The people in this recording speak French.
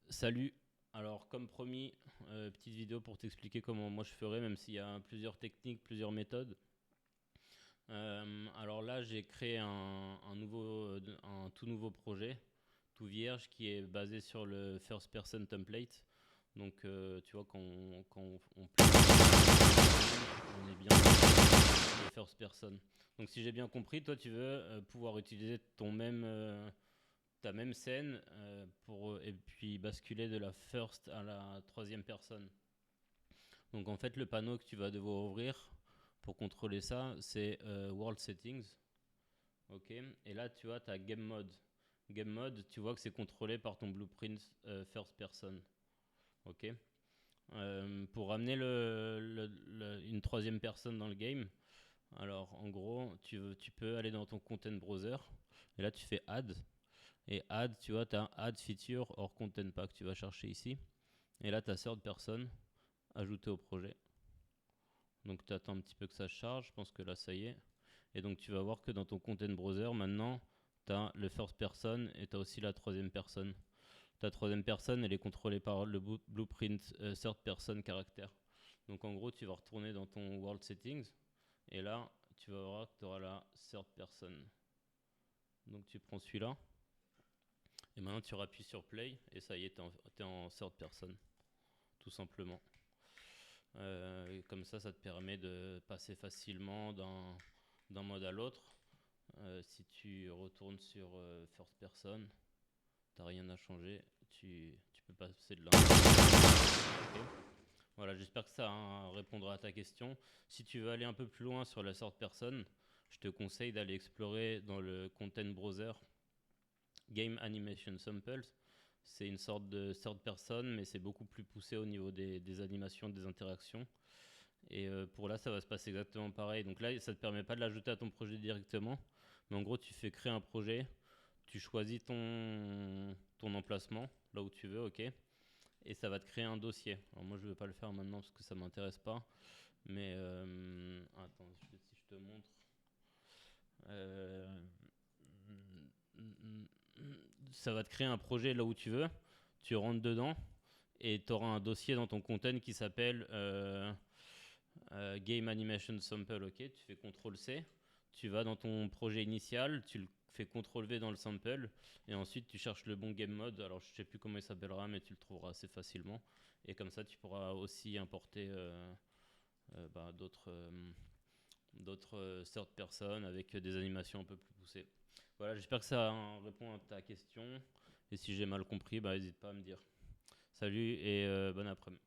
Salut. Alors, comme promis, petite vidéo pour t'expliquer comment moi je ferais, même s'il y a plusieurs techniques, plusieurs méthodes. Alors là, j'ai créé un tout nouveau projet, tout vierge, qui est basé sur le first person template. Donc, tu vois, quand on on est bien le first person. Donc, si j'ai bien compris, toi, tu veux pouvoir utiliser ta même scène et puis basculer de la first à la troisième personne. Donc en fait le panneau que tu vas devoir ouvrir pour contrôler ça c'est World Settings. Ok. Et là tu vois ta Game Mode. Game Mode tu vois que c'est contrôlé par ton blueprint first person. Ok. Pour amener une troisième personne dans le game, alors en gros tu peux aller dans ton content browser et là tu fais add. Et add, tu vois, tu as add feature or content pack, tu vas chercher ici. Et là, tu as third person ajouté au projet. Donc tu attends un petit peu que ça charge, je pense que là ça y est. Et donc tu vas voir que dans ton content browser, maintenant, tu as le first person et tu as aussi la troisième personne. Ta troisième personne, elle est contrôlée par le blueprint third person caractère. Donc en gros, tu vas retourner dans ton world settings et là, tu vas voir que tu auras la third person. Donc tu prends celui-là et maintenant tu appuies sur play et ça y est, t'es en third person, tout simplement. Comme ça te permet de passer facilement d'un mode à l'autre. Si tu retournes sur first person, t'as rien à changer, tu peux passer de l'un. Okay. Voilà, j'espère que ça répondra à ta question. Si tu veux aller un peu plus loin sur la third person, je te conseille d'aller explorer dans le content browser Game Animation Samples. C'est une sorte de third person, mais c'est beaucoup plus poussé au niveau des animations, des interactions. Et pour là, ça va se passer exactement pareil. Donc là, ça ne te permet pas de l'ajouter à ton projet directement. Mais en gros, tu fais créer un projet, tu choisis ton emplacement, là où tu veux, ok. Et ça va te créer un dossier. Alors moi, je ne vais pas le faire maintenant parce que ça ne m'intéresse pas. Mais attends, si je te montre. Euh, Ça va te créer un projet là où tu veux. Tu rentres dedans et tu auras un dossier dans ton content qui s'appelle Game Animation Sample, ok, tu fais CTRL-C, tu vas dans ton projet initial, tu le fais CTRL-V dans le sample, et ensuite tu cherches le bon game mode, alors je sais plus comment il s'appellera, mais tu le trouveras assez facilement, et comme ça tu pourras aussi importer d'autres third person avec des animations un peu plus poussées. Voilà, j'espère que ça répond à ta question, et si j'ai mal compris, n'hésite pas à me dire. Salut et bon après-midi.